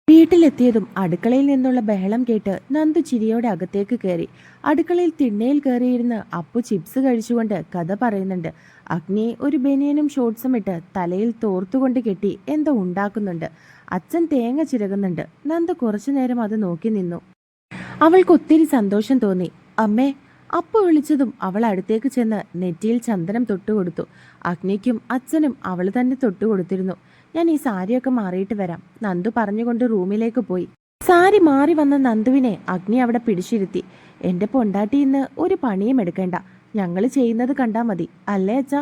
വീട്ടിലെത്തിയതും അടുക്കളയിൽ നിന്നുള്ള ബഹളം കേട്ട് നന്ദു ചിരിയോടെ അകത്തേക്ക് കയറി. അടുക്കളയിൽ തിണ്ണയിൽ കയറിയിരുന്ന് അപ്പു ചിപ്സ് കഴിച്ചുകൊണ്ട് കഥ പറയുന്നുണ്ട്. അഗ്നി ഒരു ബനിയനും ഷോർട്ട്സും ഇട്ട് തലയിൽ തോർത്തുകൊണ്ട് കെട്ടി എന്തോ ഉണ്ടാക്കുന്നുണ്ട്. അച്ഛൻ തേങ്ങ ചിരകുന്നുണ്ട്. നന്ദു കുറച്ചു നേരം അത് നോക്കി നിന്നു. അവൾക്ക് ഒത്തിരി സന്തോഷം തോന്നി. അമ്മേ, അപ്പു വിളിച്ചതും അവൾ അടുത്തേക്ക് ചെന്ന് നെറ്റിയിൽ ചന്ദനം തൊട്ടുകൊടുത്തു. അഗ്നിക്കും അച്ഛനും അവൾ തന്നെ തൊട്ടുകൊടുത്തിരുന്നു. ഞാൻ ഈ സാരിയൊക്കെ മാറിയിട്ട് വരാം, നന്ദു പറഞ്ഞുകൊണ്ട് റൂമിലേക്ക് പോയി. സാരി മാറി വന്ന നന്ദുവിനെ അഗ്നി അവിടെ പിടിച്ചിരുത്തി. എന്റെ പൊണ്ടാട്ടി ഇന്ന് ഒരു പണിയും എടുക്കേണ്ട, ഞങ്ങൾ ചെയ്യുന്നത് കണ്ടാ മതി, അല്ലേ അച്ഛാ?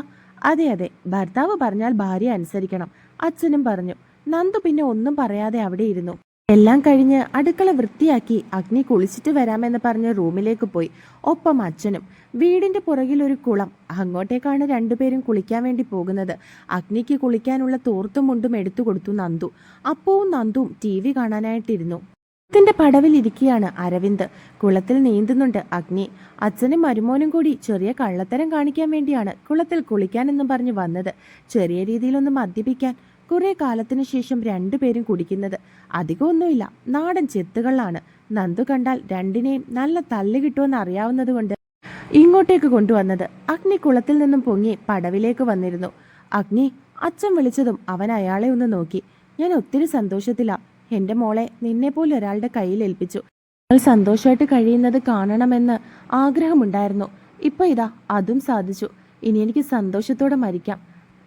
അതെ അതെ, ഭർത്താവ് പറഞ്ഞാൽ ഭാര്യ അനുസരിക്കണം, അച്ഛനും പറഞ്ഞു. നന്ദു പിന്നെ ഒന്നും പറയാതെ അവിടെ ഇരുന്നു. എല്ലാം കഴിഞ്ഞ് അടുക്കള വൃത്തിയാക്കി അഗ്നി കുളിച്ചിട്ട് വരാമെന്ന് പറഞ്ഞ് റൂമിലേക്ക് പോയി. ഒപ്പം അച്ഛനും. വീടിന്റെ പുറകിൽ ഒരു കുളം, അങ്ങോട്ടേക്കാണ് രണ്ടുപേരും കുളിക്കാൻ വേണ്ടി പോകുന്നത്. അഗ്നിക്ക് കുളിക്കാനുള്ള തോർത്തും മുണ്ടും എടുത്തു കൊടുത്തു നന്ദു. അപ്പവും നന്ദുവും TV കാണാനായിട്ടിരുന്നു. ത്തിന്റെ പടവിൽ ഇരിക്കുകയാണ് അരവിന്ദ്. കുളത്തിൽ നീന്തുന്നുണ്ട് അഗ്നി. അച്ഛനും മരുമോനും കൂടി ചെറിയ കള്ളത്തരം കാണിക്കാൻ വേണ്ടിയാണ് കുളത്തിൽ കുളിക്കാനെന്നും പറഞ്ഞു വന്നത്. ചെറിയ രീതിയിലൊന്ന് മദ്യപിക്കാൻ. കുറെ കാലത്തിനു ശേഷം രണ്ടുപേരും കുടിക്കുന്നത്. അധികമൊന്നുമില്ല, നാടൻ ചെത്തുകളാണ്. നന്ദു കണ്ടാൽ രണ്ടിനെയും നല്ല തല്ല് കിട്ടുമെന്ന് അറിയാവുന്നതുകൊണ്ട് ഇങ്ങോട്ടേക്ക് കൊണ്ടുവന്നത്. അഗ്നി കുളത്തിൽ നിന്നും പൊങ്ങി പടവിലേക്ക് വന്നിരുന്നു. അഗ്നി, അച്ഛൻ വിളിച്ചതും അവൻ അയാളെ ഒന്ന് നോക്കി. ഞാൻ ഒത്തിരി സന്തോഷത്തിലാ. എന്റെ മോളെ നിന്നെപ്പോലെ ഒരാളുടെ കയ്യിൽ ഏൽപ്പിച്ചു. അവൾ സന്തോഷമായിട്ട് കഴിയുന്നത് കാണണമെന്ന് ആഗ്രഹമുണ്ടായിരുന്നു. ഇപ്പൊ ഇതാ അതും സാധിച്ചു. ഇനി എനിക്ക് സന്തോഷത്തോടെ മരിക്കാം.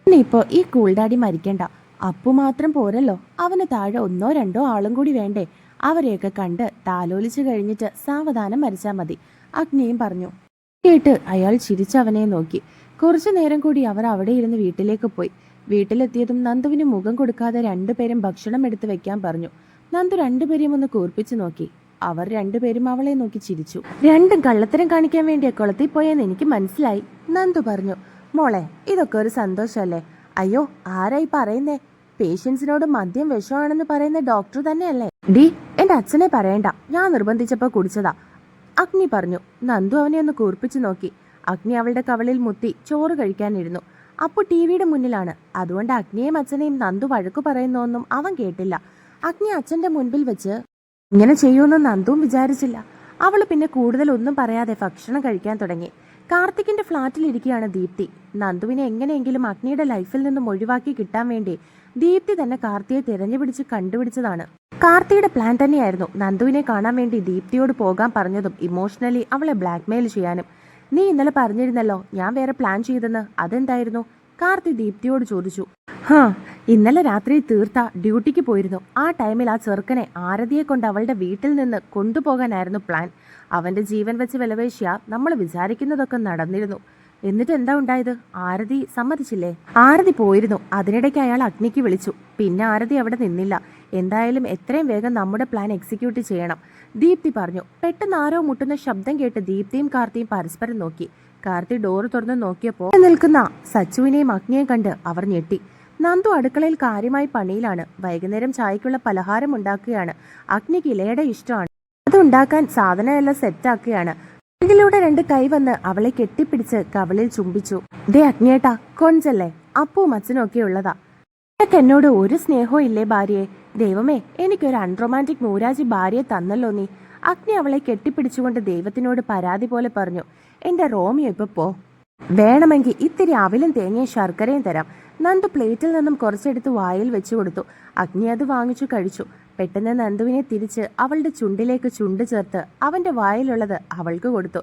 ഇനിയിപ്പോ ഈ കൂൾഡാഡി മരിക്കണ്ട. അപ്പു മാത്രം പോരല്ലോ, അവന് താഴെ ഒന്നോ രണ്ടോ ആളും കൂടി വേണ്ടേ? അവരെയൊക്കെ കണ്ട് താലോലിച്ചു കഴിഞ്ഞിട്ട് സാവധാനം മരിച്ചാൽ മതി, അഗ്നിയും പറഞ്ഞു. കേട്ട് അയാൾ ചിരിച്ചവനെ നോക്കി. കുറച്ചു നേരം കൂടി അവർ അവിടെ ഇരുന്ന് വീട്ടിലേക്ക് പോയി. വീട്ടിലെത്തിയതും നന്ദുവിന് മുഖം കൊടുക്കാതെ രണ്ടുപേരും ഭക്ഷണം എടുത്ത് വെക്കാൻ പറഞ്ഞു. നന്ദു രണ്ടുപേരെയും ഒന്ന് കൂർപ്പിച്ചു നോക്കി. അവർ രണ്ടുപേരും അവളെ നോക്കി ചിരിച്ചു. രണ്ടും കള്ളത്തരം കാണിക്കാൻ വേണ്ടിയ കുളത്തിൽ പോയെന്ന് എനിക്ക് മനസ്സിലായി, നന്ദു പറഞ്ഞു. മോളെ, ഇതൊക്കെ ഒരു സന്തോഷമല്ലേ? അയ്യോ, ആരായി പറയുന്നേ? പേഷ്യൻസിനോട് മദ്യം വിഷമാണെന്ന് പറയുന്ന ഡോക്ടർ തന്നെയല്ലേ? ഡി, എന്റെ അച്ഛനെ പറയണ്ട, ഞാൻ നിർബന്ധിച്ചപ്പോ കുടിച്ചതാ, അഗ്നി പറഞ്ഞു. നന്ദു അവനെ ഒന്ന് കൂർപ്പിച്ചു നോക്കി. അഗ്നി അവളുടെ കവളിൽ മുത്തി ചോറ് കഴിക്കാനിരുന്നു. അപ്പു ടിവിയുടെ മുന്നിലാണ്. അതുകൊണ്ട് അഗ്നിയെയും അച്ഛനെയും നന്ദു വഴക്കു പറയുന്നൊന്നും അവൻ കേട്ടില്ല. അഗ്നി അച്ഛന്റെ മുൻപിൽ വെച്ച് ഇങ്ങനെ ചെയ്യുമെന്ന് നന്ദുവും വിചാരിച്ചില്ല. അവള് പിന്നെ കൂടുതൽ ഒന്നും പറയാതെ ഭക്ഷണം കഴിക്കാൻ തുടങ്ങി. കാർത്തിക്കിന്റെ ഫ്ളാറ്റിൽ ഇരിക്കുകയാണ് ദീപ്തി. നന്ദുവിനെ എങ്ങനെയെങ്കിലും അഗ്നിയുടെ ലൈഫിൽ നിന്നും ഒഴിവാക്കി കിട്ടാൻ വേണ്ടി ദീപ്തി തന്നെ കാർത്തിയെ തിരഞ്ഞുപിടിച്ച് കണ്ടുപിടിച്ചതാണ്. കാർത്തിയുടെ പ്ലാൻ തന്നെയായിരുന്നു നന്ദുവിനെ കാണാൻ വേണ്ടി ദീപ്തിയോട് പോകാൻ പറഞ്ഞതും ഇമോഷണലി അവളെ ബ്ലാക്ക്മെയിൽ ചെയ്യാനും. നീ ഇന്നലെ പറഞ്ഞിരുന്നല്ലോ ഞാൻ വേറെ പ്ലാൻ ചെയ്തെന്ന്, അതെന്തായിരുന്നു? കാർത്തി ദീപ്തിയോട് ചോദിച്ചു. ഇന്നലെ രാത്രി തീർത്ത ഡ്യൂട്ടിക്ക് പോയിരുന്നു. ആ ടൈമിൽ ആ ചെറുക്കനെ ആരതിയെ കൊണ്ട് അവളുടെ വീട്ടിൽ നിന്ന് കൊണ്ടുപോകാനായിരുന്നു പ്ലാൻ. അവന്റെ ജീവൻ വെച്ച് വിലവേശിയ നമ്മൾ വിചാരിക്കുന്നതൊക്കെ നടന്നിരുന്നു. എന്നിട്ട് എന്താ ഉണ്ടായത്? ആരതി സമ്മതിച്ചില്ലേ? ആരതി പോയിരുന്നു. അതിനിടയ്ക്ക് അയാൾ അഗ്നിക്ക് വിളിച്ചു. പിന്നെ ആരതി അവിടെ നിന്നില്ല. എന്തായാലും എത്രയും വേഗം നമ്മുടെ പ്ലാൻ എക്സിക്യൂട്ട് ചെയ്യണം, ദീപ്തി പറഞ്ഞു. പെട്ടെന്ന് ആരോ മുട്ടുന്ന ശബ്ദം കേട്ട് ദീപ്തിയും കാർത്തിയും പരസ്പരം നോക്കി. കാർത്തി ഡോറ് തുറന്ന് നോക്കിയപ്പോൾ നിൽക്കുന്ന സച്ചുവിനെയും അഗ്നിയെയും കണ്ട് അവർ ഞെട്ടി. നന്ദു അടുക്കളയിൽ കാര്യമായി പണിയിലാണ്. വൈകുന്നേരം ചായക്കുള്ള പലഹാരം ഉണ്ടാക്കുകയാണ്. അഗ്നിക്ക് ഇലയുടെ ഇഷ്ടമാണ്. അത് ഉണ്ടാക്കാൻ സാധനമെല്ലാം സെറ്റാക്കുകയാണ്. ഇതിലൂടെ രണ്ട് കൈ വന്ന് അവളെ കെട്ടിപ്പിടിച്ച് കവളിൽ ചുംബിച്ചു. ദേ അഗ്നിയേട്ടാ, കൊഞ്ചല്ലേ, അപ്പവും അച്ഛനും ഒക്കെ ഉള്ളതാ. നിനക്ക് എന്നോട് ഒരു സ്നേഹവും ഇല്ലേ ഭാര്യയെ? ദൈവമേ, എനിക്കൊരു അൺറൊമാൻറ്റിക് മൂരാജി ഭാര്യയെ തന്നല്ലോ നീ. അഗ്നി അവളെ കെട്ടിപ്പിടിച്ചുകൊണ്ട് ദൈവത്തിനോട് പരാതി പോലെ പറഞ്ഞു. എന്റെ റോമിയോ ഇപ്പൊ പോ. വേണമെങ്കിൽ ഇത്തിരി അവിലും തേങ്ങയും ശർക്കരയും തരാം. നന്ദു പ്ലേറ്റിൽ നിന്നും കുറച്ചെടുത്ത് വായിൽ വെച്ചു കൊടുത്തു. അഗ്നി അത് വാങ്ങിച്ചു കഴിച്ചു. പെട്ടെന്ന് നന്ദുവിനെ തിരിച്ച് അവളുടെ ചുണ്ടിലേക്ക് ചുണ്ട് ചേർത്ത് അവന്റെ വായിലുള്ളത് അവൾക്ക് കൊടുത്തു.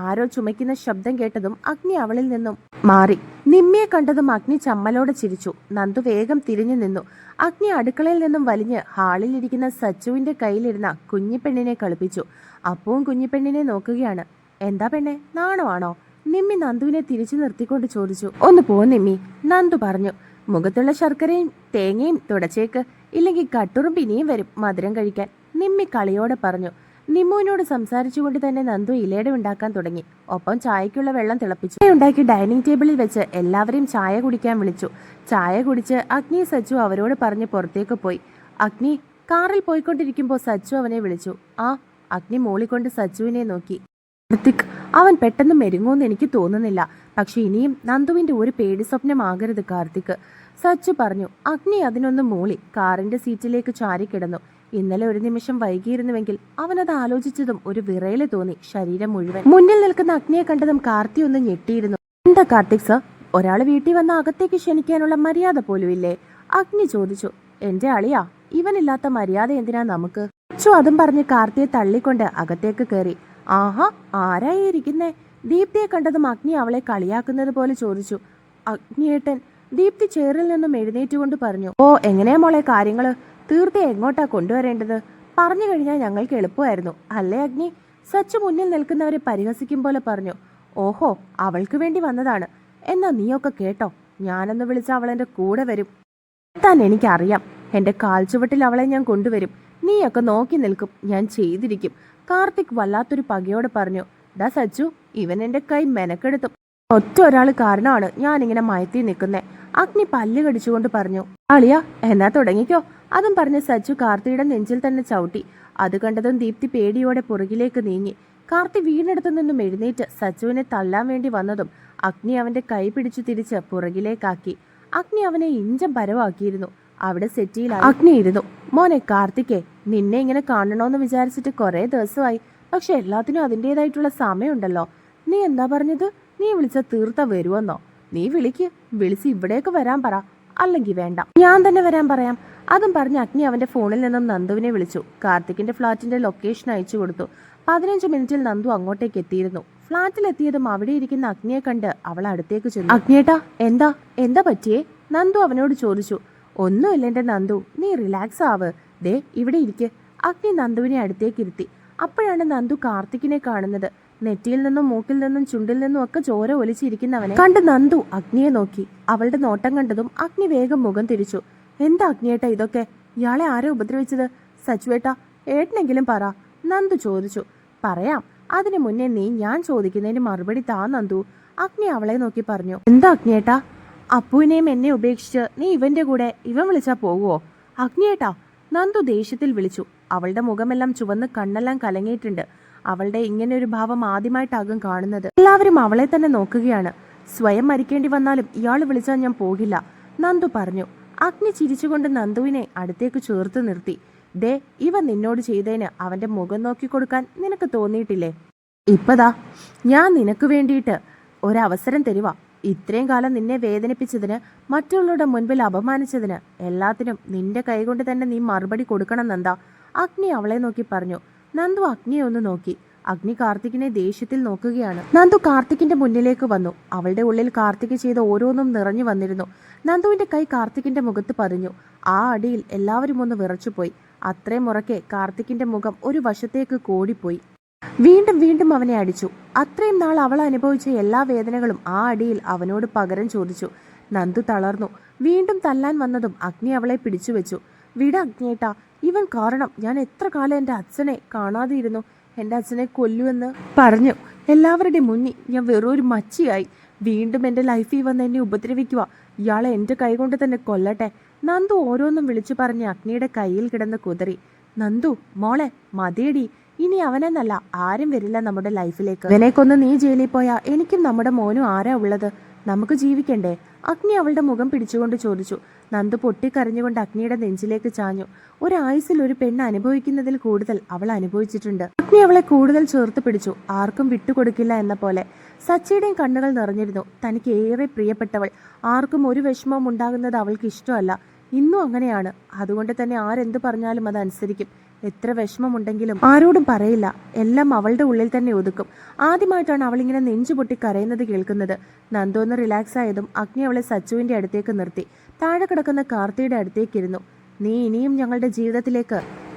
ആരോ ചുമയ്ക്കുന്ന ശബ്ദം കേട്ടതും അഗ്നി അവളിൽ നിന്നും മാറി. നിമ്മിയെ കണ്ടതും അഗ്നി ചമ്മലോടെ ചിരിച്ചു. നന്ദു വേഗം തിരിഞ്ഞു നിന്നു. അഗ്നി അടുക്കളയിൽ നിന്നും വലിഞ്ഞ് ഹാളിലിരിക്കുന്ന സച്ചുവിന്റെ കയ്യിലിരുന്ന കുഞ്ഞിപ്പെണ്ണിനെ കളിപ്പിച്ചു. അപ്പവും കുഞ്ഞിപ്പെണ്ണിനെ നോക്കുകയാണ്. എന്താ പെണ്ണെ, നാണമാണോ? നിമ്മി നന്ദുവിനെ തിരിച്ചു നിർത്തിക്കൊണ്ട് ചോദിച്ചു. ഒന്ന് പോ നിമ്മി, നന്ദു പറഞ്ഞു. മുഖത്തുള്ള ശർക്കരയും തേങ്ങയും തുടച്ചേക്ക്, ഇല്ലെങ്കിൽ കട്ടുറും പിന്നെയും വരും മധുരം കഴിക്കാൻ, നിമ്മി കളിയോടെ പറഞ്ഞു. നിമ്മുവിനോട് സംസാരിച്ചുകൊണ്ട് തന്നെ നന്ദു ഇലയുടെ ഉണ്ടാക്കാൻ തുടങ്ങി. ഒപ്പം ചായക്കുള്ള വെള്ളം തിളപ്പിച്ചു. ഉണ്ടാക്കി ഡൈനിങ് ടേബിളിൽ വെച്ച് എല്ലാവരെയും ചായ കുടിക്കാൻ വിളിച്ചു. ചായ കുടിച്ച് അഗ്നി സച്ചു അവരോട് പറഞ്ഞ് പുറത്തേക്ക് പോയി. അഗ്നി കാറിൽ പോയിക്കൊണ്ടിരിക്കുമ്പോൾ സച്ചു അവനെ വിളിച്ചു. ആ, അഗ്നി മൂളിക്കൊണ്ട് സച്ചുവിനെ നോക്കി. കാർത്തിക്, അവൻ പെട്ടെന്ന് മെരുങ്ങുമെന്ന് എനിക്ക് തോന്നുന്നില്ല. പക്ഷെ ഇനിയും നന്ദുവിന്റെ ഒരു പേടി സ്വപ്നമാകരുത് കാർത്തിക്, സച്ചു പറഞ്ഞു. അഗ്നി അതിനൊന്ന് മൂളി കാറിന്റെ സീറ്റിലേക്ക് ചാരിക്കിടന്നു. ഇന്നലെ ഒരു നിമിഷം വൈകിയിരുന്നുവെങ്കിൽ അവനത് ആലോചിച്ചതും ഒരു വിറയല് തോന്നി ശരീരം മുഴുവൻ. മുന്നിൽ നിൽക്കുന്ന അഗ്നിയെ കണ്ടതും കാർത്തി ഒന്ന് ഞെട്ടിയിരുന്നു. എന്താ കാർത്തിക് സർ, ഒരാൾ വീട്ടിൽ വന്ന അകത്തേക്ക് ക്ഷണിക്കാനുള്ള മര്യാദ പോലും ഇല്ലേ? അഗ്നി ചോദിച്ചു. എന്റെ അളിയാ, ഇവനില്ലാത്ത മര്യാദ എന്തിനാ നമുക്ക്? അതും പറഞ്ഞ് കാർത്തിയെ തള്ളിക്കൊണ്ട് അകത്തേക്ക് കയറി. ആഹാ, ആരായി ഇരിക്കുന്നേ? ദീപ്തിയെ കണ്ടതും അഗ്നി അവളെ കളിയാക്കുന്നത് പോലെ ചോദിച്ചു. അഗ്നിയേട്ടൻ. ദീപ്തി ചെയറിൽ നിന്നും എഴുന്നേറ്റുകൊണ്ട് പറഞ്ഞു. ഓ, എങ്ങനെയാ മോളെ കാര്യങ്ങള്? തീർത്തി എങ്ങോട്ടാ കൊണ്ടുവരേണ്ടത്? പറഞ്ഞു കഴിഞ്ഞാൽ ഞങ്ങൾക്ക് എളുപ്പമായിരുന്നു അല്ലേ അഗ്നി? സച്ചു മുന്നിൽ നിൽക്കുന്നവരെ പരിഹസിക്കും പോലെ പറഞ്ഞു. ഓഹോ, അവൾക്ക് വേണ്ടി വന്നതാണ്. എന്നാ നീയൊക്കെ കേട്ടോ, ഞാനൊന്ന് വിളിച്ച അവളെന്റെ കൂടെ വരും. താൻ എനിക്കറിയാം, എന്റെ കാൽച്ചുവട്ടിൽ അവളെ ഞാൻ കൊണ്ടുവരും. നീയൊക്കെ നോക്കി നിൽക്കും, ഞാൻ ചെയ്തിരിക്കും. കാർത്തിക് വല്ലാത്തൊരു പകയോടെ പറഞ്ഞു. ഡാ സച്ചു, ഇവൻ എന്റെ കൈ മെനക്കെടുത്തും. ഒറ്റ ഒരാൾ കാരണമാണ് ഞാനിങ്ങനെ മയത്തി നിൽക്കുന്നേ. അഗ്നി പല്ല് കടിച്ചുകൊണ്ട് പറഞ്ഞു. അളിയ, എന്നാ തുടങ്ങിക്കോ. അതും പറഞ്ഞ് സച്ചു കാർത്തിയുടെ നെഞ്ചിൽ തന്നെ ചവിട്ടി. അത് കണ്ടതും ദീപ്തി പേടിയോടെ പുറകിലേക്ക് നീങ്ങി. കാർത്തി വീടിനടുത്തു നിന്നും എഴുന്നേറ്റ് സച്ചുവിനെ തള്ളാൻ വേണ്ടി വന്നതും അഗ്നി അവന്റെ കൈ പിടിച്ചു തിരിച്ച് പുറകിലേക്കാക്കി. അഗ്നി അവനെ ഇഞ്ചം പരവാക്കിയിരുന്നു. അവിടെ സെറ്റിയിലായി അഗ്നി ഇരുന്നു. മോനെ കാർത്തികേ, നിന്നെ ഇങ്ങനെ കാണണോന്ന് വിചാരിച്ചിട്ട് കുറെ ദിവസമായി. പക്ഷെ എല്ലാത്തിനും അതിൻ്റെതായിട്ടുള്ള സമയമുണ്ടല്ലോ. നീ എന്താ പറഞ്ഞത്? നീ വിളിച്ച തീർത്ത വരുമെന്നോ? നീ വിളിച്ച് ഇവിടേക്ക് വരാൻ പറ, അല്ലെങ്കിൽ വേണ്ട, ഞാൻ തന്നെ വരാൻ പറയാം. അതും പറഞ്ഞ് അഗ്നി അവന്റെ ഫോണിൽ നിന്നും നന്ദുവിനെ വിളിച്ചു. കാർത്തിക്കിന്റെ ഫ്ളാറ്റിന്റെ ലൊക്കേഷൻ അയച്ചു കൊടുത്തു. 15 മിനിറ്റിൽ നന്ദു അങ്ങോട്ടേക്ക് എത്തിയിരുന്നു. ഫ്ളാറ്റിലെത്തിയതും അവിടെ ഇരിക്കുന്ന അഗ്നിയെ കണ്ട് അവൾ അടുത്തേക്ക് ചെന്നു. അഗ്നിയേട്ടാ, എന്താ പറ്റിയേ? നന്ദു അവനോട് ചോദിച്ചു. ഒന്നുമില്ല എന്റെ നന്ദു, നീ റിലാക്സ് ആവ്. ദേ ഇവിടെ ഇരിക്ക്. അഗ്നി നന്ദുവിനെ അടുത്തേക്ക് ഇരുത്തി. അപ്പോഴാണ് നന്ദു കാർത്തിക്കിനെ കാണുന്നത്. നെറ്റിയിൽ നിന്നും മൂക്കിൽ നിന്നും ചുണ്ടിൽ നിന്നും ഒക്കെ ചോര ഒലിച്ചിരിക്കുന്നവനെ കണ്ട് നന്ദു അഗ്നിയെ നോക്കി. അവളുടെ നോട്ടം കണ്ടതും അഗ്നി വേഗം മുഖം തിരിച്ചു. എന്താ അഗ്നിയേട്ടാ ഇതൊക്കെ? ഇയാളെ ആരെ ഉപദ്രവിച്ചത്? സച്ചുവേട്ടാ, ഏട്ടനെങ്കിലും പറ, നന്ദു ചോദിച്ചു. പറയാം, അതിനു മുന്നേ നീ ഞാൻ ചോദിക്കുന്നതിന് മറുപടി താ നന്ദു. അഗ്നി അവളെ നോക്കി പറഞ്ഞു. എന്താ അഗ്നിയേട്ടാ? അപ്പുവിനെയും എന്നെ ഉപേക്ഷിച്ച് നീ ഇവന്റെ കൂടെ ഇവൻ വിളിച്ചാ പോകുവോ? അഗ്നിയേട്ടാ, നന്ദു ദേഷ്യത്തിൽ വിളിച്ചു. അവളുടെ മുഖമെല്ലാം ചുവന്ന് കണ്ണെല്ലാം കലങ്ങിയിട്ടുണ്ട്. അവളുടെ ഇങ്ങനെ ഒരു ഭാവം ആദ്യമായിട്ടാകും കാണുന്നത്. എല്ലാവരും അവളെ തന്നെ നോക്കുകയാണ്. സ്വയം മരിക്കേണ്ടി വന്നാലും ഇയാൾ വിളിച്ചാൽ ഞാൻ പോകില്ല, നന്ദു പറഞ്ഞു. അഗ്നി ചിരിച്ചുകൊണ്ട് നന്ദുവിനെ അടുത്തേക്ക് ചേർത്ത് നിർത്തി. ദേ, ഇവ നിന്നോട് ചെയ്തതിന് അവന്റെ മുഖം നോക്കി കൊടുക്കാൻ നിനക്ക് തോന്നിയിട്ടില്ലേ? ഇപ്പതാ ഞാൻ നിനക്ക് വേണ്ടിയിട്ട് ഒരവസരം തരുവാ. ഇത്രയും കാലം നിന്നെ വേദനിപ്പിച്ചതിന്, മറ്റുള്ളവരുടെ മുൻപിൽ അപമാനിച്ചതിന് എല്ലാത്തിനും നിന്റെ കൈകൊണ്ട് തന്നെ നീ മറുപടി കൊടുക്കണം നന്ദാ, അഗ്നി അവളെ നോക്കി പറഞ്ഞു. നന്ദു അഗ്നിയെ ഒന്ന് നോക്കി. അഗ്നി കാർത്തികിനെ ദേഷ്യത്തിൽ നോക്കുകയാണ്. നന്ദു കാർത്തികിന്റെ മുന്നിലേക്ക് വന്നു. അവളുടെ ഉള്ളിൽ കാർത്തിക് ചെയ്ത ഓരോന്നും നിറഞ്ഞു വന്നിരുന്നു. നന്ദുവിന്റെ കൈ കാർത്തികിന്റെ മുഖത്ത് പതിഞ്ഞു. ആ അടിയിൽ എല്ലാവരും ഒന്ന് വിറച്ചുപോയി. അത്രയും ഉറക്കെ കാർത്തികിന്റെ മുഖം ഒരു വശത്തേക്ക് കോടിപ്പോയി. വീണ്ടും വീണ്ടും അവനെ അടിച്ചു. അത്രയും നാൾ അവൾ അനുഭവിച്ച എല്ലാ വേദനകളും ആ അടിയിൽ അവനോട് പകരം ചോദിച്ചു. നന്ദു തളർന്നു. വീണ്ടും തല്ലാൻ വന്നതും അഗ്നി അവളെ പിടിച്ചു വെച്ചു. വിട അഗ്നിയേട്ടാ, ഇവൻ കാരണം ഞാൻ എത്ര കാലം എൻ്റെ അച്ഛനെ കാണാതെയിരുന്നു. എൻ്റെ അച്ഛനെ കൊല്ലുമെന്ന് പറഞ്ഞു എല്ലാവരുടെയും മുന്നിൽ ഞാൻ വെറൊരു മച്ചിയായി. വീണ്ടും എൻ്റെ ലൈഫിൽ വന്ന് എന്നെ ഉപദ്രവിക്കുക. ഇയാളെ എൻ്റെ കൈകൊണ്ട് തന്നെ കൊല്ലട്ടെ. നന്ദു ഓരോന്നും വിളിച്ചു പറഞ്ഞ് അഗ്നിയുടെ കയ്യിൽ കിടന്ന് കുതറി. നന്ദു മോളെ, മതിയടി. ഇനി അവനെന്നല്ല ആരും വരില്ല നമ്മുടെ ലൈഫിലേക്ക്. ഇവനെ കൊന്ന് നീ ജയിലിൽ പോയാ എനിക്കും നമ്മുടെ മോനും ആരാ ഉള്ളത്? നമുക്ക് ജീവിക്കണ്ടേ? അഗ്നി അവളുടെ മുഖം പിടിച്ചുകൊണ്ട് ചോദിച്ചു. നന്ദു പൊട്ടിക്കരഞ്ഞുകൊണ്ട് അഗ്നിയുടെ നെഞ്ചിലേക്ക് ചാഞ്ഞു. ഒരായുസിൽ ഒരു പെണ്ണ് അനുഭവിക്കുന്നതിൽ കൂടുതൽ അവൾ അനുഭവിച്ചിട്ടുണ്ട്. അഗ്നി അവളെ കൂടുതൽ ചേർത്ത് പിടിച്ചു, ആർക്കും വിട്ടുകൊടുക്കില്ല എന്ന പോലെ. സച്ചിയുടെയും കണ്ണുകൾ നിറഞ്ഞിരുന്നു. തനിക്ക് ഏറെ പ്രിയപ്പെട്ടവൾ, ആർക്കും ഒരു വിഷമവും ഉണ്ടാകുന്നത് അവൾക്ക് ഇഷ്ടമല്ല. ഇന്നും അങ്ങനെയാണ്. അതുകൊണ്ട് തന്നെ ആരെന്ത് പറഞ്ഞാലും അത് അനുസരിക്കും. എത്ര വിഷമമുണ്ടെങ്കിലും ആരോടും പറയില്ല. എല്ലാം അവളുടെ ഉള്ളിൽ തന്നെ ഒതുക്കും. ആദ്യമായിട്ടാണ് അവളിങ്ങനെ നെഞ്ചുപൊട്ടി കരയുന്നത് കേൾക്കുന്നത്. നന്ദു ഒന്ന് റിലാക്സ് ആയതും അഗ്നി അവളെ സച്ചുവിന്റെ അടുത്തേക്ക് നിർത്തി. താഴെ കിടക്കുന്ന കാർത്തിയുടെ അടുത്തേക്കിരുന്നു. നീ ഇനിയും ഞങ്ങളുടെ ജീവിതത്തിലേക്ക്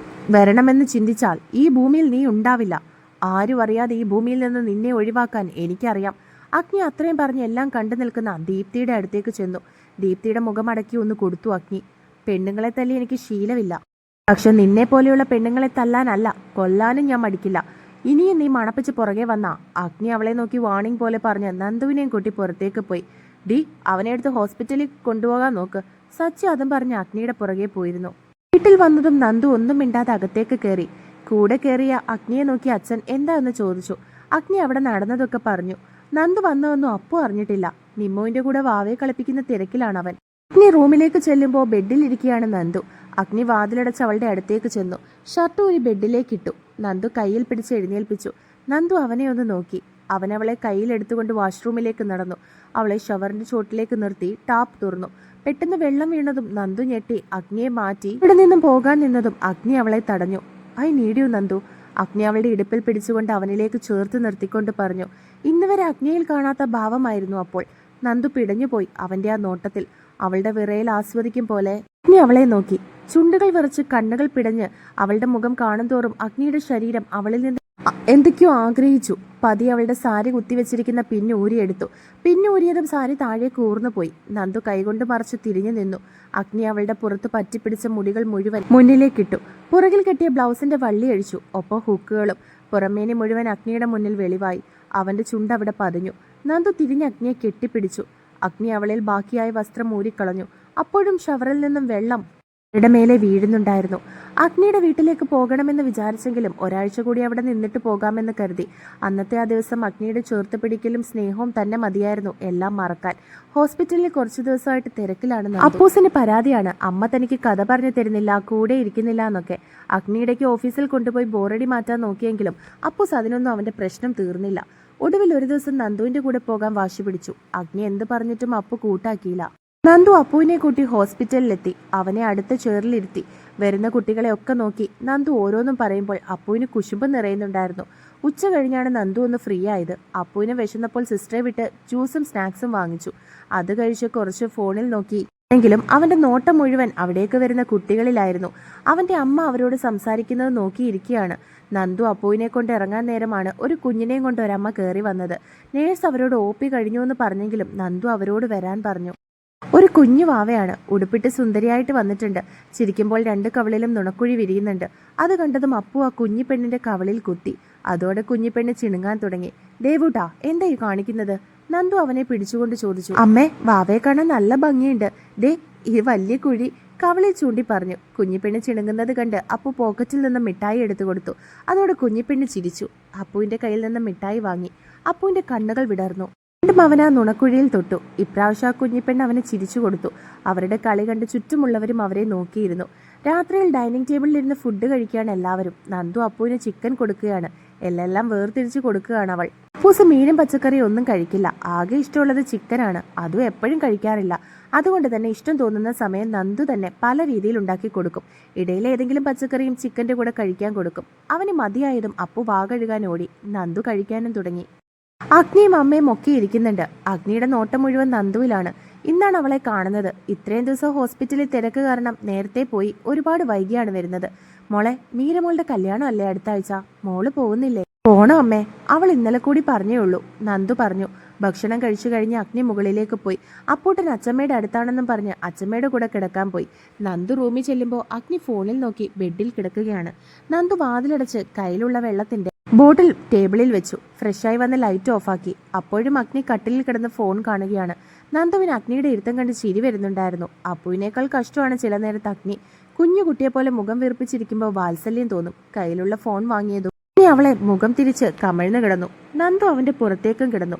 വരണമെന്ന് ചിന്തിച്ചാൽ ഈ ഭൂമിയിൽ നീ ഉണ്ടാവില്ല. ആരും അറിയാതെ ഈ ഭൂമിയിൽ നിന്ന് നിന്നെ ഒഴിവാക്കാൻ എനിക്കറിയാം. അഗ്നി അത്രയും പറഞ്ഞ് എല്ലാം കണ്ടു നിൽക്കുന്ന ദീപ്തിയുടെ അടുത്തേക്ക് ചെന്നു. ദീപ്തിയുടെ മുഖമടക്കി ഒന്ന് കൊടുത്തു അഗ്നി. പെണ്ണുങ്ങളെ തല്ലി എനിക്ക് ശീലമില്ല. പക്ഷെ നിന്നെ പോലെയുള്ള പെണ്ണുങ്ങളെ തല്ലാനല്ല, കൊല്ലാനും ഞാൻ മടിക്കില്ല. ഇനിയും നീ മണപ്പിച്ച് പുറകെ വന്നാ. അഗ്നി അവളെ നോക്കി വാണിംഗ് പോലെ പറഞ്ഞ് നന്ദുവിനെയും കൂട്ടി പുറത്തേക്ക് പോയി. ഡി, അവനെ എടുത്ത് ഹോസ്പിറ്റലിൽ കൊണ്ടുപോകാൻ നോക്ക്. സച്ചി അതും പറഞ്ഞ് അഗ്നിയുടെ പുറകെ പോയിരുന്നു. വീട്ടിൽ വന്നതും നന്ദു ഒന്നും മിണ്ടാതെ അകത്തേക്ക് കയറി. കൂടെ കയറിയ അഗ്നിയെ നോക്കി അച്ഛൻ എന്താന്ന് ചോദിച്ചു. അഗ്നി അവിടെ നടന്നതൊക്കെ പറഞ്ഞു. നന്ദു വന്നതൊന്നും അപ്പു അറിഞ്ഞിട്ടില്ല. നിമ്മോന്റെ കൂടെ വാവയെ കളിപ്പിക്കുന്ന തിരക്കിലാണ് അവൻ. അഗ്നി റൂമിലേക്ക് ചെല്ലുമ്പോൾ ബെഡിലിരിക്കുകയാണ് നന്ദു. അഗ്നി വാതിലടച്ച് അവളുടെ അടുത്തേക്ക് ചെന്നു. ഷർട്ട് ഒരു ബെഡിലേക്കിട്ടു. നന്ദു കയ്യിൽ പിടിച്ച് എഴുന്നേൽപ്പിച്ചു. നന്ദു അവനെ ഒന്ന് നോക്കി. അവളെ കയ്യിലെടുത്തുകൊണ്ട് വാഷ്റൂമിലേക്ക് നടന്നു. അവളെ ഷവറിന്റെ ചോട്ടിലേക്ക് നിർത്തി ടാപ്പ് തുറന്നു. പെട്ടെന്ന് വെള്ളം വീണതും നന്ദു ഞെട്ടി അഗ്നിയെ മാറ്റി ഇവിടെ നിന്നും പോകാൻ നിന്നതും അഗ്നി അവളെ തടഞ്ഞു. I need you Nandu. അഗ്നി അവളുടെ ഇടുപ്പിൽ പിടിച്ചുകൊണ്ട് അവനിലേക്ക് ചേർത്ത് നിർത്തിക്കൊണ്ട് പറഞ്ഞു. ഇന്നുവരെ അഗ്നിയിൽ കാണാത്ത ഭാവമായിരുന്നു അപ്പോൾ. നന്ദു പിടഞ്ഞുപോയി അവന്റെ ആ നോട്ടത്തിൽ. അവളുടെ വിറയിൽ ആസ്വദിക്കും പോലെ അഗ്നി അവളെ നോക്കി. ചുണ്ടുകൾ വിറച്ച് കണ്ണുകൾ പിടഞ്ഞ് അവളുടെ മുഖം കാണുന്തോറും അഗ്നിയുടെ ശരീരം അവളിൽ നിന്ന് എന്തൊക്കെയോ ആഗ്രഹിച്ചു. പതി അവളുടെ സാരി കുത്തിവെച്ചിരിക്കുന്ന പിന്നൂരിയെടുത്തു. പിന്നൂരിയതും സാരി താഴെ കൂർന്നു പോയി. നന്ദു കൈകൊണ്ട് മറച്ച് തിരിഞ്ഞു നിന്നു. അഗ്നി അവളുടെ പുറത്ത് പറ്റിപ്പിടിച്ച മുടികൾ മുഴുവൻ മുന്നിലേക്കിട്ടു. പുറകിൽ കെട്ടിയ ബ്ലൗസിന്റെ വള്ളി അഴിച്ചു. ഒപ്പം ഹുക്കുകളും. പുറമേനി മുഴുവൻ അഗ്നിയുടെ മുന്നിൽ വെളിവായി. അവന്റെ ചുണ്ട് അവിടെ പതിഞ്ഞു. നന്ദു തിരിഞ്ഞ് അഗ്നിയെ കെട്ടിപ്പിടിച്ചു. അഗ്നി അവളിൽ ബാക്കിയായ വസ്ത്രം ഊരിക്കളഞ്ഞു. അപ്പോഴും ഷവറിൽ നിന്നും വെള്ളം അവരുടെ മേലെ വീഴുന്നുണ്ടായിരുന്നു. അഗ്നിയുടെ വീട്ടിലേക്ക് പോകണമെന്ന് വിചാരിച്ചെങ്കിലും ഒരാഴ്ച കൂടി അവിടെ നിന്നിട്ട് പോകാമെന്ന് കരുതി. അന്നത്തെ ആ ദിവസം അഗ്നിയുടെ ചേർത്ത് പിടിക്കലും സ്നേഹവും തന്നെ മതിയായിരുന്നു എല്ലാം മറക്കാൻ. ഹോസ്പിറ്റലിൽ കുറച്ചു ദിവസമായിട്ട് തിരക്കിലാണ്. അപ്പൂസിന് പരാതിയാണ്, അമ്മ തനിക്ക് കഥ പറഞ്ഞു തരുന്നില്ല, കൂടെ ഇരിക്കുന്നില്ല എന്നൊക്കെ. അഗ്നിയിടയ്ക്ക് ഓഫീസിൽ കൊണ്ടുപോയി ബോറടി മാറ്റാൻ നോക്കിയെങ്കിലും അപ്പൂസ് അതിനൊന്നും അവന്റെ പ്രശ്നം തീർന്നില്ല. ഒടുവിൽ ഒരു ദിവസം നന്ദുവിന്റെ കൂടെ പോകാൻ വാശി പിടിച്ചു. അഗ്നി എന്ത് പറഞ്ഞിട്ടും അപ്പു കൂട്ടാക്കിയില്ല. നന്ദു അപ്പുവിനെ കൂട്ടി ഹോസ്പിറ്റലിലെത്തി. അവനെ അടുത്ത ചെയറിലിരുത്തി. വരുന്ന കുട്ടികളെ ഒക്കെ നോക്കി നന്ദു ഓരോന്നും പറയുമ്പോൾ അപ്പുവിന് കുശുമ്പ് നിറയുന്നുണ്ടായിരുന്നു. ഉച്ച കഴിഞ്ഞാണ് നന്ദു ഒന്ന് ഫ്രീ ആയത്. അപ്പുവിനെ വിശന്നപ്പോൾ സിസ്റ്ററെ വിട്ട് ജ്യൂസും സ്നാക്സും വാങ്ങിച്ചു. അത് കഴിച്ച് കുറച്ച് ഫോണിൽ നോക്കി. എങ്കിലും അവന്റെ നോട്ടം മുഴുവൻ അവിടേക്ക് വരുന്ന കുട്ടികളിലായിരുന്നു. അവന്റെ അമ്മ അവരോട് സംസാരിക്കുന്നത് നോക്കിയിരിക്കുകയാണ്. നന്ദു അപ്പുവിനെ കൊണ്ട് ഇറങ്ങാൻ നേരമാണ് ഒരു കുഞ്ഞിനെയും കൊണ്ട് ഒരമ്മ കയറി വന്നത്. നേഴ്സ് അവരോട് OP കഴിഞ്ഞു എന്ന് പറഞ്ഞെങ്കിലും നന്ദു അവരോട് വരാൻ പറഞ്ഞു. ഒരു കുഞ്ഞു വാവയാണ്. ഉടുപ്പിട്ട് സുന്ദരിയായിട്ട് വന്നിട്ടുണ്ട്. ചിരിക്കുമ്പോൾ 2 കവിളിലും നുണക്കുഴി വിരിയുന്നുണ്ട്. അത് കണ്ടതും അപ്പു ആ കുഞ്ഞി പെണ്ണിന്റെ കവിളിൽ കുത്തി. അതോടെ കുഞ്ഞിപ്പെണ്ണ് ചിണുങ്ങാൻ തുടങ്ങി. ദേവൂട്ടാ, എന്താ ഈ കാണിക്കുന്നത്? നന്ദു അവനെ പിടിച്ചുകൊണ്ട് ചോദിച്ചു. അമ്മേ, വാവയെ കാണാൻ നല്ല ഭംഗിയുണ്ട്. ദേ ഈ വലിയ കുഴി, കവിളിൽ ചൂണ്ടി പറഞ്ഞു. കുഞ്ഞിപ്പെണ്ണ് ചിണുങ്ങുന്നത് കണ്ട് അപ്പു പോക്കറ്റിൽ നിന്ന് മിഠായി എടുത്തു കൊടുത്തു. അതോടെ കുഞ്ഞിപ്പെണ്ണ് ചിരിച്ചു. അപ്പുവിന്റെ കയ്യിൽ നിന്ന് മിഠായി വാങ്ങി. അപ്പുവിന്റെ കണ്ണുകൾ വിടർന്നു. വീണ്ടും അവൻ ആ നുണക്കുഴിയിൽ തൊട്ടു. ഇപ്രാവശ്യം ആ കുഞ്ഞിപ്പെണ്ണ് അവന് ചിരിച്ചു കൊടുത്തു. അവരുടെ കളി കണ്ട് ചുറ്റുമുള്ളവരും അവരെ നോക്കിയിരുന്നു. രാത്രിയിൽ ഡൈനിങ് ടേബിളിലിരുന്ന് ഫുഡ് കഴിക്കുകയാണ് എല്ലാവരും. നന്ദു അപ്പുവിന് ചിക്കൻ കൊടുക്കുകയാണ്. എല്ലാം വേർതിരിച്ച് കൊടുക്കുകയാണ് അവൾ. അപ്പൂസ് മീനും പച്ചക്കറിയും ഒന്നും കഴിക്കില്ല. ആകെ ഇഷ്ടമുള്ളത് ചിക്കനാണ്. അതും എപ്പോഴും കഴിക്കാറില്ല. അതുകൊണ്ട് തന്നെ ഇഷ്ടം തോന്നുന്ന സമയം നന്ദു തന്നെ പല രീതിയിൽ ഉണ്ടാക്കി കൊടുക്കും. ഇടയിൽ ഏതെങ്കിലും പച്ചക്കറിയും ചിക്കന്റെ കൂടെ കഴിക്കാൻ കൊടുക്കും. അവന് മതിയായതും അപ്പു വാ കഴുകാൻ ഓടി. നന്ദു കഴിക്കാനും തുടങ്ങി. അഗ്നിയും അമ്മയും ഒക്കെ ഇരിക്കുന്നുണ്ട്. അഗ്നിയുടെ നോട്ടം മുഴുവൻ നന്ദുവിലാണ്. ഇന്നാണ് അവളെ കാണുന്നത്. ഇത്രയും ദിവസം ഹോസ്പിറ്റലിൽ തിരക്ക് കാരണം നേരത്തെ പോയി ഒരുപാട് വൈകിയാണ് വരുന്നത്. മോളെ, മീരമോളുടെ കല്യാണം അല്ലേ അടുത്ത ആഴ്ച? മോള് പോകുന്നില്ലേ? പോണോ അമ്മേ, അവൾ ഇന്നലെ കൂടി പറഞ്ഞേ ഉള്ളൂ, നന്ദു പറഞ്ഞു. ഭക്ഷണം കഴിച്ചു കഴിഞ്ഞ് അഗ്നി മുകളിലേക്ക് പോയി. അപ്പൂട്ടൻ അച്ചമ്മയുടെ അടുത്താണെന്നും പറഞ്ഞ് അച്ചമ്മയുടെ കൂടെ കിടക്കാൻ പോയി. നന്ദു റൂമിൽ ചെല്ലുമ്പോൾ അഗ്നി ഫോണിൽ നോക്കി ബെഡിൽ കിടക്കുകയാണ്. നന്ദു വാതിലടച്ച് കയ്യിലുള്ള വെള്ളത്തിന്റെ ബോട്ടിൽ ടേബിളിൽ വെച്ചു. ഫ്രഷായി വന്ന് ലൈറ്റ് ഓഫാക്കി. അപ്പോഴും അഗ്നി കട്ടിലിൽ കിടന്ന് ഫോൺ കാണുകയാണ്. നന്ദുവിന് അഗ്നിയുടെ ഇരുത്തം കണ്ട് ചിരി വരുന്നുണ്ടായിരുന്നു. അപ്പുവിനേക്കാൾ കഷ്ടമാണ് ചില നേരത്ത് അഗ്നി. കുഞ്ഞു കുട്ടിയെ പോലെ മുഖം വീർപ്പിച്ചിരിക്കുമ്പോൾ വാത്സല്യം തോന്നും. കയ്യിലുള്ള ഫോൺ വാങ്ങിയതും അവളെ മുഖം തിരിച്ച് കമിഴ്ന്നു കിടന്നു. നന്ദു അവന്റെ പുറത്തേക്കും കിടന്നു.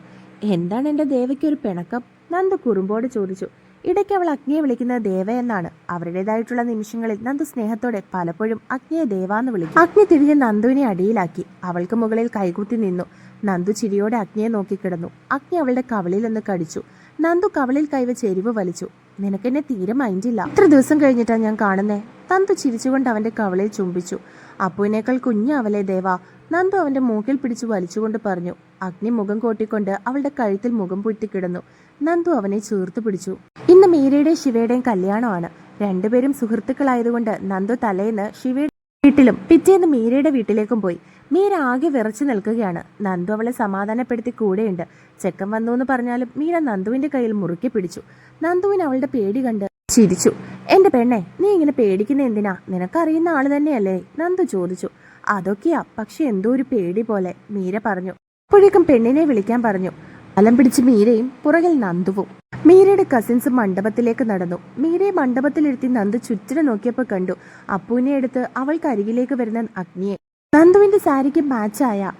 എന്താണ് എന്റെ ദേവയ്ക്ക് ഒരു പിണക്കം? നന്ദു കുറുമ്പോട് ചോദിച്ചു. ഇടയ്ക്ക് അവൾ അഗ്നിയെ വിളിക്കുന്നത് ദേവ എന്നാണ്. അവരുടേതായിട്ടുള്ള നിമിഷങ്ങളിൽ നന്ദു സ്നേഹത്തോടെ പലപ്പോഴും അഗ്നിയെ ദേവാന്ന് വിളിക്കും. അഗ്നി തിരിഞ്ഞ് നന്ദുവിനെ അടിയിലാക്കി. അവൾക്ക് മുകളിൽ കൈകുത്തി നിന്നു. നന്ദു ചിരിയോടെ അഗ്നിയെ നോക്കിക്കിടന്നു. അഗ്നി അവളുടെ കവിളിലൊന്ന് കടിച്ചു. നന്ദു കവിളിൽ കൈവച്ച് എരിവ് വലിച്ചു. നിനക്കെന്നെ തീരെ മൈൻഡില്ല. ഇത്ര ദിവസം കഴിഞ്ഞിട്ടാ ഞാൻ കാണുന്നേ. നന്ദു ചിരിച്ചുകൊണ്ട് അവന്റെ കവിളിൽ ചുംബിച്ചു. അപ്പുവിനേക്കാൾ കുഞ്ഞ് അവളെ ദേവാ, നന്ദു അവന്റെ മൂക്കിൽ പിടിച്ചു വലിച്ചുകൊണ്ട് പറഞ്ഞു. അഗ്നി മുഖം കോട്ടിക്കൊണ്ട് അവളുടെ കഴുത്തിൽ മുഖം പൂറ്റിക്കിടന്നു. നന്ദു അവനെ ചേർത്ത് പിടിച്ചു. ഇന്ന് മീരയുടെയും ശിവയുടെയും കല്യാണമാണ്. രണ്ടുപേരും സുഹൃത്തുക്കളായതുകൊണ്ട് നന്ദു തലേന്ന് ശിവയുടെ വീട്ടിലും പിറ്റേന്ന് മീരയുടെ വീട്ടിലേക്കും പോയി. മീര ആകെ വിറച്ചു നിൽക്കുകയാണ്. നന്ദു അവളെ സമാധാനപ്പെടുത്തി കൂടെയുണ്ട്. ചെക്കൻ വന്നു എന്ന് പറഞ്ഞാലും മീര നന്ദുവിന്റെ കയ്യിൽ മുറുക്കി പിടിച്ചു. നന്ദുവിന് അവളുടെ പേടി കണ്ട് ചിരിച്ചു. എന്റെ പെണ്ണെ, നീ ഇങ്ങനെ പേടിക്കുന്ന എന്തിനാ? നിനക്കറിയുന്ന ആള് തന്നെയല്ലേ? നന്ദു ചോദിച്ചു. അതൊക്കെയാ, പക്ഷെ എന്തോ ഒരു പേടി പോലെ, മീര പറഞ്ഞു. അപ്പോഴേക്കും പെണ്ണിനെ വിളിക്കാൻ പറഞ്ഞു. അലം പിടിച്ച് മീരയും പുറകിൽ നന്ദുവും. മീരയുടെ കസിൻസ് മണ്ഡപത്തിലേക്ക് നടന്നു. മീരയെ മണ്ഡപത്തിലിരുത്തി നന്ദു ചുറ്റിനെ നോക്കിയപ്പോൾ കണ്ടു അപ്പുവിനെ എടുത്ത് അവൾക്ക് അരികിലേക്ക് വരുന്ന അഗ്നിയെ. നന്ദുവിന്റെ സാരിക്ക് മാച്ചായ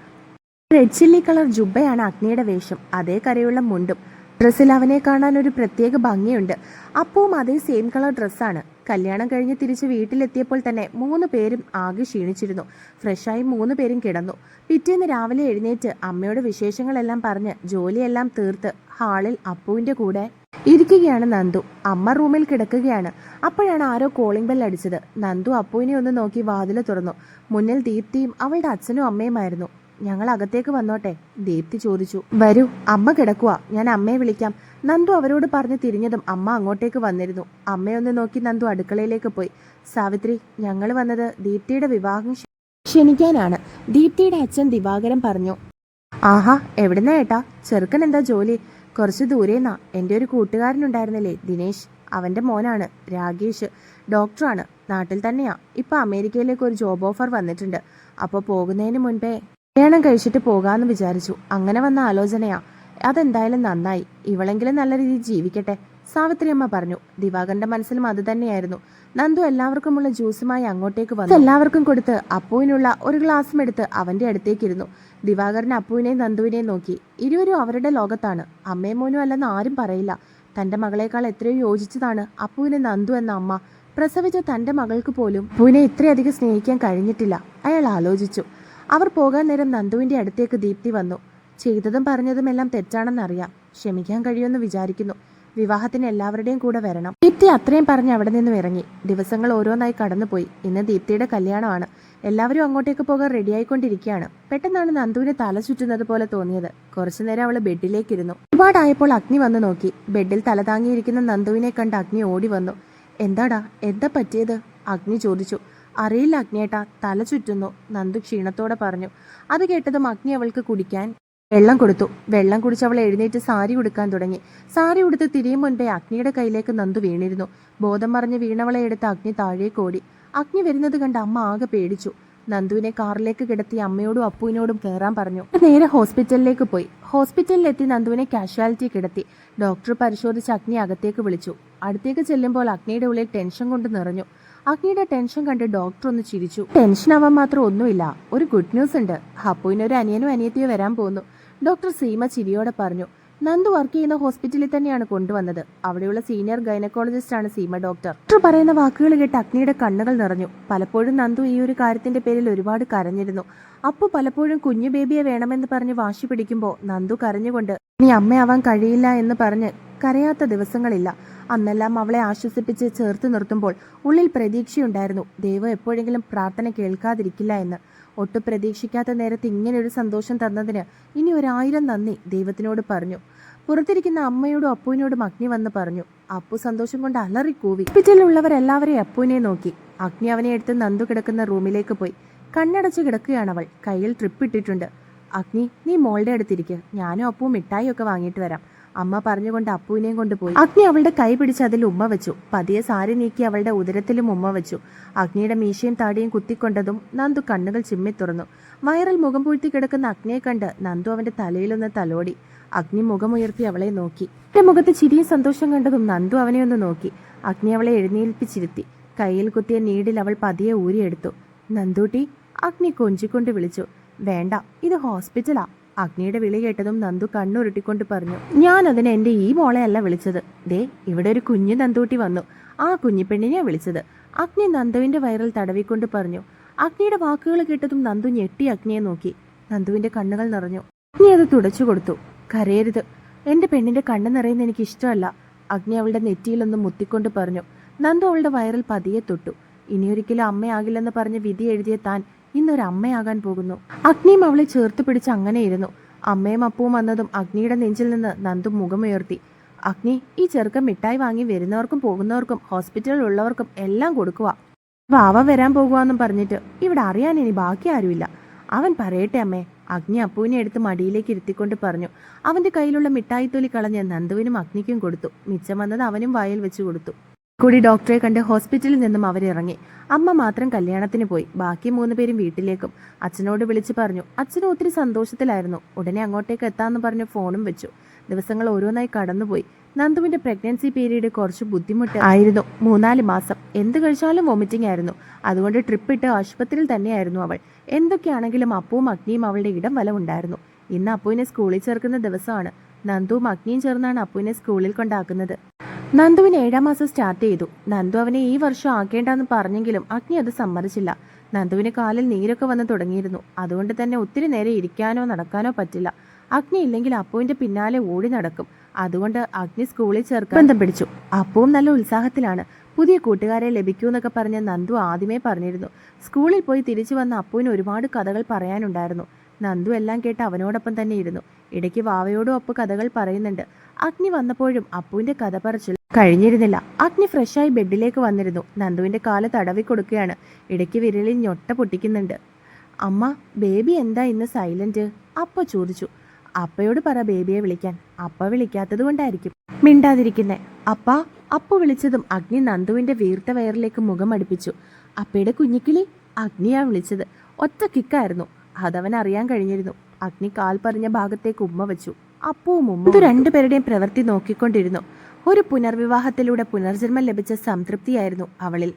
റെഡ് ചില്ലി കളർ ജുബയാണ് അഗ്നിയുടെ വേഷം. അതേ കരയുള്ള മുണ്ടും. ഡ്രസ്സിൽ അവനെ കാണാൻ ഒരു പ്രത്യേക ഭംഗിയുണ്ട്. അപ്പവും അതേ സെയിം കളർ ഡ്രസ്സാണ്. കല്യാണം കഴിഞ്ഞ് തിരിച്ച് വീട്ടിലെത്തിയപ്പോൾ തന്നെ 3 പേരും ആകെ ക്ഷീണിച്ചിരുന്നു. ഫ്രഷായി 3 പേരും കിടന്നു. പിറ്റേന്ന് രാവിലെ എഴുന്നേറ്റ് അമ്മയോട് വിശേഷങ്ങളെല്ലാം പറഞ്ഞ് ജോലിയെല്ലാം തീർത്ത് ഹാളിൽ അപ്പുവിൻ്റെ കൂടെ ഇരിക്കുകയാണ് നന്ദു. അമ്മ റൂമിൽ കിടക്കുകയാണ്. അപ്പോഴാണ് ആരോ കോളിംഗ് ബെൽ അടിച്ചത്. നന്ദു അപ്പുവിനെ ഒന്ന് നോക്കി വാതിൽ തുറന്നു. മുന്നിൽ ദീപ്തിയും അവളുടെ അച്ഛനും അമ്മയുമായിരുന്നു. ഞങ്ങൾ അകത്തേക്ക് വന്നോട്ടെ? ദീപ്തി ചോദിച്ചു. വരൂ, അമ്മ കിടക്കുക, ഞാൻ അമ്മയെ വിളിക്കാം. നന്ദു അവരോട് പറഞ്ഞു തിരിഞ്ഞതും അമ്മ അങ്ങോട്ടേക്ക് വന്നിരുന്നു. അമ്മയൊന്ന് നോക്കി നന്ദു അടുക്കളയിലേക്ക് പോയി. സാവിത്രി, ഞങ്ങൾ വന്നത് ദീപ്തിയുടെ വിവാഹം ക്ഷണിക്കാനാണ്. ദീപ്തിയുടെ അച്ഛൻ ദിവാകരൻ പറഞ്ഞു. ആഹാ, എവിടുന്നാ ഏട്ടാ? ചെറുക്കൻ എന്താ ജോലി? കുറച്ച് ദൂരേന്നാ. എൻ്റെ ഒരു കൂട്ടുകാരനുണ്ടായിരുന്നില്ലേ, ദിനേശ്, അവൻ്റെ മോനാണ് രാകേഷ്. ഡോക്ടറാണ്, നാട്ടിൽ തന്നെയാ. ഇപ്പം അമേരിക്കയിലേക്ക് ഒരു ജോബ് ഓഫർ വന്നിട്ടുണ്ട്. അപ്പോൾ പോകുന്നതിന് മുൻപേ കല്യാണം കഴിച്ചിട്ട് പോകാമെന്ന് വിചാരിച്ചു. അങ്ങനെ വന്ന ആലോചനയാ. അതെന്തായാലും നന്നായി. ഇവളെങ്കിലും നല്ല രീതിയിൽ ജീവിക്കട്ടെ, സാവിത്രി അമ്മ പറഞ്ഞു. ദിവാകരന്റെ മനസ്സിലും അത് തന്നെയായിരുന്നു. നന്ദു എല്ലാവർക്കുമുള്ള ജ്യൂസുമായി അങ്ങോട്ടേക്ക് വന്നു. എല്ലാവർക്കും കൊടുത്ത് അപ്പുവിനുള്ള ഒരു ഗ്ലാസും എടുത്ത് അവന്റെ അടുത്തേക്കിരുന്നു. ദിവാകരൻ അപ്പുവിനെയും നന്ദുവിനെയും നോക്കി. ഇരുവരും അവരുടെ ലോകത്താണ്. അമ്മയും മോനും അല്ലെന്ന് ആരും പറയില്ല. തന്റെ മകളെക്കാൾ എത്രയോ യോജിച്ചതാണ് അപ്പുവിന് നന്ദു എന്ന അമ്മ. പ്രസവിച്ച തന്റെ മകൾക്ക് പോലും അപ്പുവിനെ ഇത്രയധികം സ്നേഹിക്കാൻ കഴിഞ്ഞിട്ടില്ല. അയാൾ ആലോചിച്ചു. അവർ പോകാൻ നേരം നന്ദുവിന്റെ അടുത്തേക്ക് ദീപ്തി വന്നു. ചെയ്തതും പറഞ്ഞതുമെല്ലാം തെറ്റാണെന്നറിയാം. ക്ഷമിക്കാൻ കഴിയുമെന്ന് വിചാരിക്കുന്നു. വിവാഹത്തിന് എല്ലാവരുടെയും കൂടെ വരണം. ദീപ്തി അത്രയും പറഞ്ഞ് അവിടെ നിന്നും ഇറങ്ങി. ദിവസങ്ങൾ ഓരോന്നായി കടന്നുപോയി. ഇന്ന് ദീപ്തിയുടെ കല്യാണമാണ്. എല്ലാവരും അങ്ങോട്ടേക്ക് പോകാൻ റെഡിയായിക്കൊണ്ടിരിക്കുകയാണ്. പെട്ടെന്നാണ് നന്ദുവിന് തല ചുറ്റുന്നത് പോലെ തോന്നിയത്. കുറച്ചുനേരം അവള് ബെഡിലേക്കിരുന്നു. ഒരുപാടായപ്പോൾ അഗ്നി വന്നു നോക്കി. ബെഡിൽ തല താങ്ങിയിരിക്കുന്ന നന്ദുവിനെ കണ്ട് അഗ്നി ഓടി വന്നു. എന്താടാ, എന്താ പറ്റിയത്? അഗ്നി ചോദിച്ചു. അറിയില്ല അഗ്നിയേട്ടാ, തല ചുറ്റുന്നു, നന്ദു ക്ഷീണത്തോടെ പറഞ്ഞു. അത് കേട്ടതും അഗ്നി അവൾക്ക് കുടിക്കാൻ വെള്ളം കൊടുത്തു. വെള്ളം കുടിച്ച് അവൾ എഴുന്നേറ്റ് സാരി ഉടുക്കാൻ തുടങ്ങി. സാരി ഉടുത്ത് തിരിയും മുൻപേ അഗ്നിയുടെ കയ്യിലേക്ക് നന്ദു വീണിരുന്നു. ബോധം മറിഞ്ഞ് വീണവളെ എടുത്ത് അഗ്നി താഴേക്ക് ഓടി. അഗ്നി വരുന്നത് കണ്ട് അമ്മ ആകെ പേടിച്ചു. നന്ദുവിനെ കാറിലേക്ക് കിടത്തി അമ്മയോടും അപ്പുവിനോടും കയറാൻ പറഞ്ഞു. നേരെ ഹോസ്പിറ്റലിലേക്ക് പോയി. ഹോസ്പിറ്റലിലെത്തി നന്ദുവിനെ കാഷ്വാലിറ്റി കിടത്തി. ഡോക്ടർ പരിശോധിച്ച് അഗ്നി അകത്തേക്ക് വിളിച്ചു. അടുത്തേക്ക് ചെല്ലുമ്പോൾ അഗ്നിയുടെ ഉള്ളിൽ ടെൻഷൻ കൊണ്ട് നിറഞ്ഞു. അഗ്നിയുടെ ടെൻഷൻ കണ്ട് ഡോക്ടർ ഒന്ന് ചിരിച്ചു. ടെൻഷൻ ആവാൻ മാത്രം ഒന്നുമില്ല, ഒരു ഗുഡ് ന്യൂസ് ഉണ്ട്. അപ്പുവിനൊരു അനിയനോ അനിയത്തിയോ വരാൻ പോകുന്നു. ഡോക്ടർ സീമ ചിരിയോടെ പറഞ്ഞു. നന്ദു വർക്ക് ചെയ്യുന്ന ഹോസ്പിറ്റലിൽ തന്നെയാണ് കൊണ്ടുവന്നത്. അവിടെയുള്ള സീനിയർ ഗൈനക്കോളജിസ്റ്റ് ആണ് സീമ ഡോക്ടർ. ഡോക്ടർ പറയുന്ന വാക്കുകൾ കേട്ട് അഗ്നിയുടെ കണ്ണുകൾ നിറഞ്ഞു. പലപ്പോഴും നന്ദു ഈ ഒരു കാര്യത്തിന്റെ പേരിൽ ഒരുപാട് കരഞ്ഞിരുന്നു. അപ്പു പലപ്പോഴും കുഞ്ഞു ബേബിയെ വേണമെന്ന് പറഞ്ഞ് വാശി പിടിക്കുമ്പോൾ നന്ദു കരഞ്ഞുകൊണ്ട് നീ അമ്മയാവാൻ കഴിയില്ല എന്ന് പറഞ്ഞ് കരയാത്ത ദിവസങ്ങളില്ല. അന്നെല്ലാം അവളെ ആശ്വസിപ്പിച്ച് ചേർത്ത് നിർത്തുമ്പോൾ ഉള്ളിൽ പ്രതീക്ഷയുണ്ടായിരുന്നു, ദൈവം എപ്പോഴെങ്കിലും പ്രാർത്ഥന കേൾക്കാതിരിക്കില്ല എന്ന്. ഒട്ടും പ്രതീക്ഷിക്കാത്ത നേരത്ത് ഇങ്ങനെയൊരു സന്തോഷം തന്നതിന് ഇനി 1000 നന്ദി ദൈവത്തിനോട് പറഞ്ഞു. പുറത്തിരിക്കുന്ന അമ്മയോടും അപ്പുവിനോടും അഗ്നി വന്ന് പറഞ്ഞു. അപ്പു സന്തോഷം കൊണ്ട് അലറിക്കൂവി. ഹോസ്പിറ്റലിലുള്ളവരെല്ലാവരെയും അപ്പുവിനെ നോക്കി. അഗ്നി അവനെ എടുത്ത് നന്ദു കിടക്കുന്ന റൂമിലേക്ക് പോയി. കണ്ണടച്ച് കിടക്കുകയാണവൾ. കയ്യിൽ ട്രിപ്പ് ഇട്ടിട്ടുണ്ട്. അഗ്നി, നീ മോളുടെ അടുത്തിരിക്കുക, ഞാനും അപ്പുവും മിഠായി ഒക്കെ വാങ്ങിയിട്ട് വരാം, അമ്മ പറഞ്ഞുകൊണ്ട് അപ്പുവിനെയും കൊണ്ടുപോയി. അഗ്നി അവളുടെ കൈ പിടിച്ച് അതിൽ ഉമ്മ വെച്ചു. പതിയെ സാരി നീക്കി അവളുടെ ഉദരത്തിലും ഉമ്മ വെച്ചു. അഗ്നിയുടെ മീശയും താടിയും കുത്തിക്കൊണ്ടതും നന്ദു കണ്ണുകൾ ചിമ്മി തുറന്നു. വയറിൽ മുഖം പൂഴ്ത്തി കിടക്കുന്ന അഗ്നിയെ കണ്ട് നന്ദു അവന്റെ തലയിലൊന്ന് തലോടി. അഗ്നി മുഖമുയർത്തി അവളെ നോക്കി. അവന്റെ മുഖത്ത് ചിരിയും സന്തോഷം കണ്ടതും നന്ദു അവനെ ഒന്ന് നോക്കി. അഗ്നി അവളെ എഴുന്നേൽപ്പിച്ചിരുത്തി. കയ്യിൽ കുത്തിയ നീഡിൽ അവൾ പതിയെ ഊരിയെടുത്തു. നന്ദൂട്ടി, അഗ്നി കൊഞ്ചിക്കൊണ്ട് വിളിച്ചു. വേണ്ട, ഇത് ഹോസ്പിറ്റലാ. അഗ്നിയുടെ വിളി കേട്ടതും നന്ദു കണ്ണുരുട്ടിക്കൊണ്ട് പറഞ്ഞു. ഞാൻ അതിനെ എൻ്റെ ഈ മോളെയല്ല വിളിച്ചത്. ദേ, ഇവിടെ ഒരു കുഞ്ഞു നന്ദൂട്ടി വന്നു, ആ കുഞ്ഞിപ്പെണ്ണിനെയാ വിളിച്ചത്. അഗ്നി നന്ദുവിന്റെ വയറിൽ തടവിക്കൊണ്ട് പറഞ്ഞു. അഗ്നിയുടെ വാക്കുകൾ കേട്ടതും നന്ദു ഞെട്ടി അഗ്നിയെ നോക്കി. നന്ദുവിന്റെ കണ്ണുകൾ നിറഞ്ഞു. അഗ്നി അത് തുടച്ചു കൊടുത്തു. കരയരുത്, എൻ്റെ പെണ്ണിന്റെ കണ്ണ് നിറയുന്ന എനിക്ക് ഇഷ്ടമല്ല. അഗ്നി അവളുടെ നെറ്റിയിലൊന്ന് മുത്തിക്കൊണ്ട് പറഞ്ഞു. നന്ദു അവളുടെ വയറിൽ പതിയെ തൊട്ടു. ഇനിയൊരിക്കലും അമ്മയാകില്ലെന്ന് പറഞ്ഞ് വിധി എഴുതിയ താൻ ഇന്നൊരു അമ്മയാകാൻ പോകുന്നു. അഗ്നിയും അവളെ ചേർത്ത് പിടിച്ച് അങ്ങനെയിരുന്നു. അമ്മയും അപ്പവും വന്നതും അഗ്നിയുടെ നെഞ്ചിൽ നിന്ന് നന്ദു മുഖമുയർത്തി. അഗ്നി, ഈ ചെറുക്കൻ മിഠായി വാങ്ങി വരുന്നവർക്കും പോകുന്നവർക്കും ഹോസ്പിറ്റലിൽ ഉള്ളവർക്കും എല്ലാം കൊടുക്കുക. വാവ വരാൻ പോകുവാന്നും പറഞ്ഞിട്ട് ഇവിടെ അറിയാൻ ഇനി ബാക്കി ആരുമില്ല. അവൻ പറയട്ടെ അമ്മേ. അഗ്നി അപ്പുവിനെ എടുത്ത് മടിയിലേക്ക് ഇരുത്തിക്കൊണ്ട് പറഞ്ഞു. അവന്റെ കയ്യിലുള്ള മിഠായി തൊലി കളഞ്ഞ് നന്ദുവിനും അഗ്നിക്കും കൊടുത്തു. മിച്ചം വന്നത് അവനും വായിൽ വെച്ച് കൊടുത്തു. കൂടി ഡോക്ടറെ കണ്ട് ഹോസ്പിറ്റലിൽ നിന്നും അവരിറങ്ങി. അമ്മ മാത്രം കല്യാണത്തിന് പോയി. ബാക്കി 3 പേരും വീട്ടിലേക്കും. അച്ഛനോട് വിളിച്ചു പറഞ്ഞു. അച്ഛനും ഒത്തിരി സന്തോഷത്തിലായിരുന്നു. ഉടനെ അങ്ങോട്ടേക്ക് എത്താമെന്ന് പറഞ്ഞ് ഫോണും വെച്ചു. ദിവസങ്ങൾ ഓരോന്നായി കടന്നുപോയി. നന്ദുവിന്റെ പ്രഗ്നൻസി പീരീഡ് കുറച്ച് ബുദ്ധിമുട്ട് ആയിരുന്നു. 3-4 മാസം എന്ത് കഴിച്ചാലും വോമിറ്റിംഗ് ആയിരുന്നു. അതുകൊണ്ട് ട്രിപ്പ് ഇട്ട് ആശുപത്രിയിൽ തന്നെയായിരുന്നു അവൾ. എന്തൊക്കെയാണെങ്കിലും അപ്പുവും അഗ്നിയും അവളുടെ ഇടം വലം ഉണ്ടായിരുന്നു. ഇന്ന് അപ്പുവിനെ സ്കൂളിൽ ചേർക്കുന്ന ദിവസമാണ്. നന്ദുവും അഗ്നിയും ചേർന്നാണ് അപ്പുവിനെ സ്കൂളിൽ കൊണ്ടാക്കുന്നത്. നന്ദുവിന് 7-ാം മാസം സ്റ്റാർട്ട് ചെയ്തു. നന്ദു അവനെ ഈ വർഷം ആക്കേണ്ടെന്ന് പറഞ്ഞെങ്കിലും അഗ്നി അത് സമ്മതിച്ചില്ല. നന്ദുവിന് കാലിൽ നീരൊക്കെ വന്ന് തുടങ്ങിയിരുന്നു. അതുകൊണ്ട് തന്നെ ഒത്തിരി നേരം ഇരിക്കാനോ നടക്കാനോ പറ്റില്ല. അഗ്നി ഇല്ലെങ്കിൽ അപ്പുവിന്റെ പിന്നാലെ ഓടി നടക്കും. അതുകൊണ്ട് അഗ്നി സ്കൂളിൽ ചേർക്കാൻ ബന്ധം പിടിച്ചു. അപ്പുവും നല്ല ഉത്സാഹത്തിലാണ്. പുതിയ കൂട്ടുകാരെ ലഭിക്കൂന്നൊക്കെ പറഞ്ഞ് നന്ദു ആദ്യമേ പറഞ്ഞിരുന്നു. സ്കൂളിൽ പോയി തിരിച്ചു വന്ന അപ്പുവിന് ഒരുപാട് കഥകൾ പറയാനുണ്ടായിരുന്നു. നന്ദു എല്ലാം കേട്ട് അവനോടൊപ്പം തന്നെ ഇരുന്നു. ഇടയ്ക്ക് വാവയോടും അപ്പു കഥകൾ പറയുന്നുണ്ട്. അഗ്നി വന്നപ്പോഴും അപ്പുവിന്റെ കഥ പറച്ചിൽ കഴിഞ്ഞിരുന്നില്ല. അഗ്നി ഫ്രഷായി ബെഡിലേക്ക് വന്നിരുന്നു. നന്ദുവിന്റെ കാല് തടവി കൊടുക്കുകയാണ്. ഇടയ്ക്ക് വിരലിൽ ഞൊട്ട പൊട്ടിക്കുന്നുണ്ട്. അമ്മ, ബേബി എന്താ ഇന്ന് സൈലന്റ്? അപ്പ ചോദിച്ചു. അപ്പയോട് പറ ബേബിയെ വിളിക്കാൻ. അപ്പ വിളിക്കാത്തത് കൊണ്ടായിരിക്കും മിണ്ടാതിരിക്കുന്നേ. അപ്പ. അപ്പു വിളിച്ചതും അഗ്നി നന്ദുവിന്റെ വീർത്ത വയറിലേക്ക് മുഖം അടുപ്പിച്ചു. അപ്പയുടെ കുഞ്ഞിക്കിളി. അഗ്നിയാ വിളിച്ചത്. ഒറ്റ കിക്കായിരുന്നു. അതവൻ അറിയാൻ കഴിഞ്ഞിരുന്നു. അഗ്നി കാൽ പറഞ്ഞ ഭാഗത്തേക്ക് ഉമ്മ വെച്ചു. അപ്പവും ഉമ്മ ഇത് രണ്ടുപേരുടെയും പ്രവൃത്തി നോക്കിക്കൊണ്ടിരുന്നു. ഒരു പുനർവിവാഹത്തിലൂടെ പുനർജന്മം ലഭിച്ച സംതൃപ്തിയായിരുന്നു അവളിൽ.